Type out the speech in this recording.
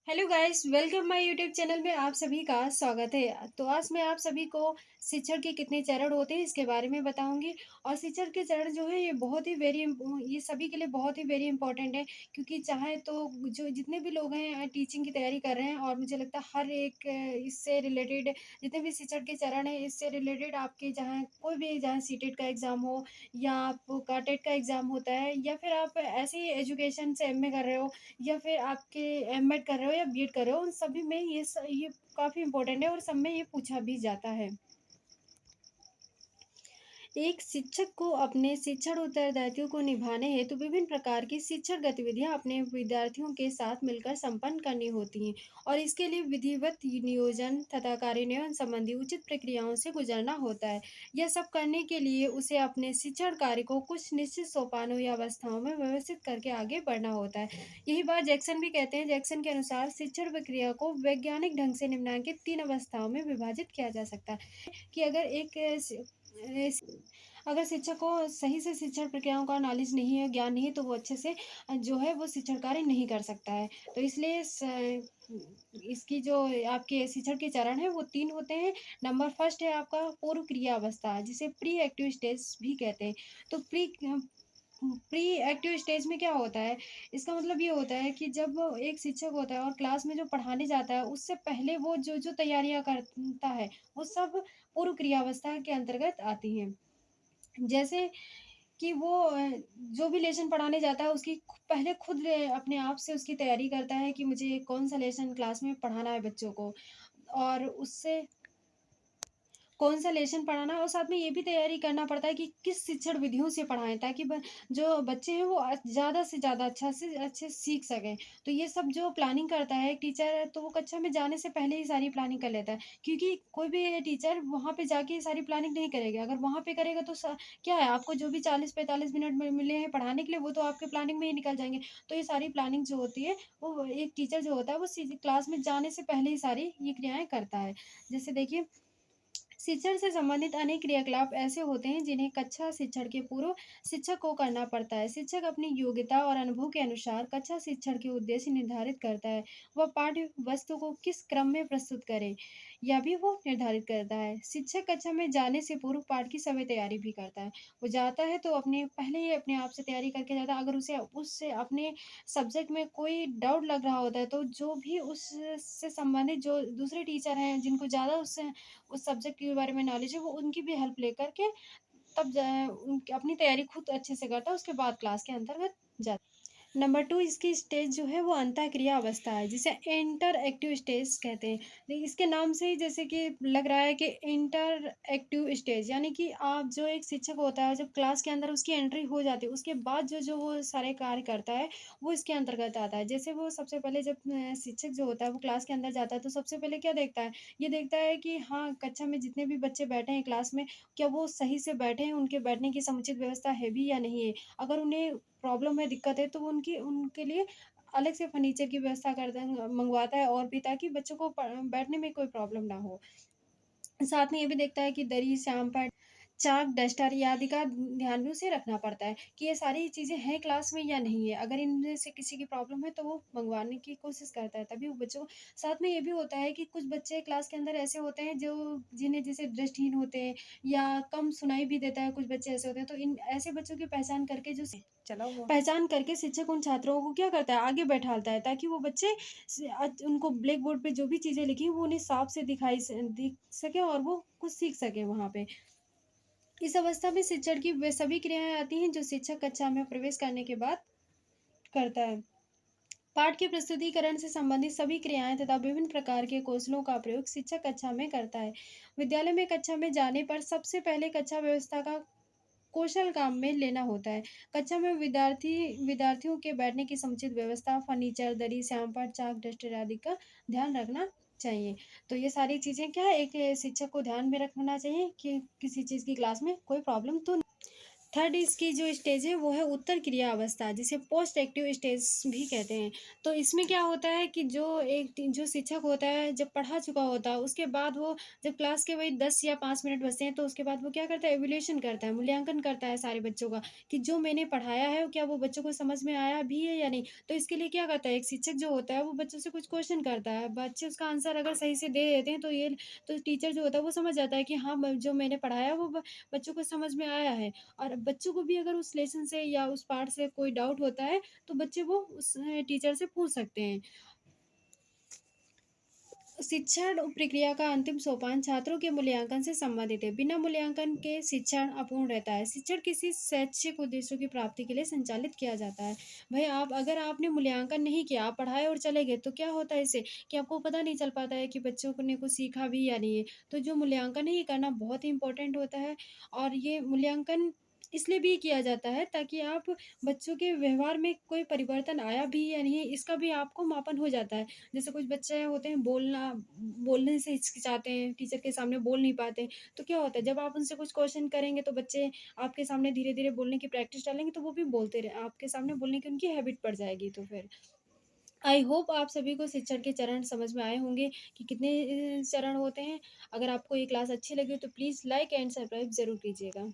Hello guys, welcome my YouTube channel में आप सभी का स्वागत है। तो आज मैं आप सभी को शिक्षण के कितने चरण होते हैं इसके बारे में बताऊंगी। और शिक्षण के चरण जो है ये बहुत ही ये सभी के लिए बहुत ही वेरी इंपॉर्टेंट है। क्योंकि चाहे तो जो जितने भी लोग हैं टीचिंग की तैयारी कर रहे हैं, और मुझे लगता है हर एक इससे रिलेटेड जितने भी शिक्षण के चरण है इससे रिलेटेड आपके जहाँ कोई भी जहाँ सीटेट का एग्ज़ाम हो, या आपका टेट का एग्ज़ाम होता है, या फिर आप ऐसे ही एजुकेशन से एमए कर रहे हो, या फिर आपके एमएड कर रहे हो या बीएड कर रहे हो, उन सभी में ये काफ़ी इम्पोर्टेंट है और सब में ये पूछा भी जाता है। एक शिक्षक को अपने शिक्षण उत्तरदायित्व को निभाने हेतु विभिन्न प्रकार की शिक्षण गतिविधियां अपने विद्यार्थियों के साथ मिलकर संपन्न करनी होती हैं, और इसके लिए विधिवत नियोजन तथा कार्यान्वयन संबंधी उचित प्रक्रियाओं से गुजरना होता है। यह सब करने के लिए उसे अपने शिक्षण कार्य को कुछ निश्चित सोपानों या अवस्थाओं में व्यवस्थित करके आगे बढ़ना होता है। यही बात जैक्सन भी कहते हैं। जैक्सन के अनुसार शिक्षण प्रक्रिया को वैज्ञानिक ढंग से निम्नलिखित 3 अवस्थाओं में विभाजित किया जा सकता है। कि अगर शिक्षक को सही से शिक्षण प्रक्रियाओं का नॉलेज नहीं है, ज्ञान नहीं है, तो वो अच्छे से जो है वो शिक्षण कार्य नहीं कर सकता है। तो इसलिए इसकी जो आपके शिक्षण के चरण है वो 3 होते हैं। नंबर फर्स्ट है आपका पूर्व क्रिया अवस्था, जिसे प्री एक्टिव स्टेज भी कहते हैं। तो प्री एक्टिव स्टेज में क्या होता है? इसका मतलब ये होता है कि जब एक शिक्षक होता है और क्लास में जो पढ़ाने जाता है, उससे पहले वो जो तैयारियाँ करता है, वो सब पूर्व क्रियावस्था के अंतर्गत आती हैं। जैसे कि वो जो भी लेसन पढ़ाने जाता है उसकी पहले खुद अपने आप से उसकी तैयारी करता है कि मुझे कौन-सा लेसन क्लास में पढ़ाना है बच्चों को। और उससे कौन-सा लेसन पढ़ाना है, और साथ में ये भी तैयारी करना पड़ता है कि किस शिक्षण विधियों से पढ़ाएँ, ताकि जो बच्चे हैं वो ज़्यादा से ज़्यादा अच्छा से अच्छे सीख सकें। तो ये सब जो प्लानिंग करता है एक टीचर, तो वो कक्षा में जाने से पहले ही सारी प्लानिंग कर लेता है। क्योंकि कोई भी टीचर वहाँ पे जाके ये सारी प्लानिंग नहीं करेगा। अगर वहाँ पे करेगा तो क्या है, आपको जो भी 40-45 मिनट मिले हैं पढ़ाने के लिए, वो तो आपके प्लानिंग में ही निकल जाएँगे। तो ये सारी प्लानिंग जो होती है, वो एक टीचर जो होता है वो सीधी क्लास में जाने से पहले ही सारी ये क्रियाएँ करता है। जैसे देखिए, शिक्षण से संबंधित अनेक क्रियाकलाप ऐसे होते हैं जिन्हें कक्षा शिक्षण के पूर्व शिक्षक को करना पड़ता है। शिक्षक अपनी योग्यता और अनुभव के अनुसार कक्षा शिक्षण के उद्देश्य निर्धारित करता है। वह पाठ्य वस्तु को किस क्रम में प्रस्तुत करे, यह भी वो निर्धारित करता है। शिक्षक कक्षा में जाने से पूर्व पाठ की समय तैयारी भी करता है। वो जाता है तो अपने पहले ही अपने आप से तैयारी करके जाता है। अगर उसे उससे अपने सब्जेक्ट में कोई डाउट लग रहा होता है, तो जो भी उससे संबंधित जो दूसरे टीचर हैं जिनको ज़्यादा उससे उस सब्जेक्ट के बारे में नॉलेज है, वो उनकी भी हेल्प लेकर के तब अपनी तैयारी खुद अच्छे से करता है, उसके बाद क्लास के अंतर्गत जाता है। नंबर 2, इसकी स्टेज जो है वो अंतःक्रिया अवस्था है, जिसे इंटर एक्टिव स्टेज कहते हैं। इसके नाम से ही जैसे कि लग रहा है कि इंटर एक्टिव स्टेज, यानी कि आप जो एक शिक्षक होता है जब क्लास के अंदर उसकी एंट्री हो जाती है, उसके बाद जो वो सारे कार्य करता है वो इसके अंतर्गत आता है। जैसे वो सबसे पहले जब शिक्षक जो होता है वो क्लास के अंदर जाता है, तो सबसे पहले क्या देखता है? ये देखता है कि हाँ, कक्षा में जितने भी बच्चे बैठे हैं क्लास में, क्या वो सही से बैठे हैं, उनके बैठने की समुचित व्यवस्था है भी या नहीं है। अगर उन्हें प्रॉब्लम है, दिक्कत है, तो वो उनकी उनके लिए अलग से फर्नीचर की व्यवस्था करता है, मँगवाता है, और भी, ताकि बच्चों को बैठने में कोई प्रॉब्लम ना हो। साथ में ये भी देखता है कि दरी, श्यामपट्ट, चाक, डस्टर या आदि का ध्यान भी उसे रखना पड़ता है कि ये सारी चीज़ें हैं क्लास में या नहीं है। अगर इनमें से किसी की प्रॉब्लम है तो वो मँगवाने की कोशिश करता है, तभी वो बच्चों को। साथ में ये भी होता है कि कुछ बच्चे क्लास के अंदर ऐसे होते हैं जो जिन्हें जैसे दृष्टिहीन होते हैं, या कम सुनाई भी देता है, कुछ बच्चे ऐसे होते हैं। तो इन ऐसे बच्चों की पहचान करके चला हुआ। पहचान करके शिक्षक उन छात्रों को क्या करता है, आगे बैठालता है, ताकि वो बच्चे उनको ब्लैक बोर्ड पे जो भी चीज़ें लिखी हैं वो उन्हें साफ से दिख सके, और वो कुछ सीख सके वहाँ पे। इस अवस्था में शिक्षण की वे सभी क्रियाएं आती हैं जो शिक्षक कक्षा में प्रवेश करने के बाद करता है। पाठ के प्रस्तुतिकरण से संबंधित सभी क्रियाएं तथा विभिन्न प्रकार के कौशलों का प्रयोग शिक्षक कक्षा में करता है। विद्यालय में कक्षा में जाने पर सबसे पहले कक्षा व्यवस्था का कौशल काम में लेना होता है। कक्षा में विद्यार्थियों के बैठने की समुचित व्यवस्था, फर्नीचर, दरी, श्यामपट्ट, चाक, डस्टर आदि का ध्यान रखना चाहिए। तो ये सारी चीज़ें क्या है, एक शिक्षक को ध्यान में रखना चाहिए कि किसी चीज़ की क्लास में कोई प्रॉब्लम तो थर्ड इसकी जो स्टेज है वो है उत्तर क्रिया अवस्था, जिसे पोस्ट एक्टिव स्टेज भी कहते हैं। तो इसमें क्या होता है कि जो शिक्षक होता है जब पढ़ा चुका होता है, उसके बाद वो जब क्लास के वही 10 या 5 मिनट बचते हैं, तो उसके बाद वो क्या करता है, इवैल्यूएशन करता है, मूल्यांकन करता है सारे बच्चों का कि जो मैंने पढ़ाया है क्या वो बच्चों को समझ में आया भी है या नहीं। तो इसके लिए क्या करता है, एक शिक्षक जो होता है वो बच्चों से कुछ क्वेश्चन करता है, बच्चे उसका आंसर अगर सही से दे देते हैं तो टीचर जो होता है वो समझ जाता है कि हाँ, जो मैंने पढ़ाया वो बच्चों को समझ में आया है। और बच्चों को भी अगर उस लेसन से या उस पार्ट से कोई डाउट होता है, तो बच्चे वो उस टीचर से पूछ सकते हैं। शिक्षण प्रक्रिया का अंतिम सोपान छात्रों के मूल्यांकन से संबंधित है। बिना मूल्यांकन के शिक्षण अपूर्ण रहता है। शिक्षण किसी शैक्षिक उद्देश्यों की प्राप्ति के लिए संचालित किया जाता है। भाई आप अगर आपने मूल्यांकन नहीं किया, आप पढ़ाए और चले गए, तो क्या होता है इससे कि आपको पता नहीं चल पाता है कि बच्चों को ने कुछ सीखा भी या नहीं है। तो जो मूल्यांकन है ये करना बहुत ही इम्पोर्टेंट होता है, और ये मूल्यांकन इसलिए भी किया जाता है ताकि आप बच्चों के व्यवहार में कोई परिवर्तन आया भी या नहीं, इसका भी आपको मापन हो जाता है। जैसे कुछ बच्चे होते हैं बोलने से हिचकिचाते हैं, टीचर के सामने बोल नहीं पाते, तो क्या होता है जब आप उनसे कुछ क्वेश्चन करेंगे तो बच्चे आपके सामने धीरे-धीरे बोलने की प्रैक्टिस डालेंगे, तो वो भी बोलते रहे आपके सामने बोलने की उनकी हैबिट पड़ जाएगी तो फिर। आई होप आप सभी को शिक्षण के चरण समझ में आए होंगे कि कितने चरण होते हैं। अगर आपको ये क्लास अच्छी लगी हो तो प्लीज़ लाइक एंड सब्सक्राइब ज़रूर कीजिएगा।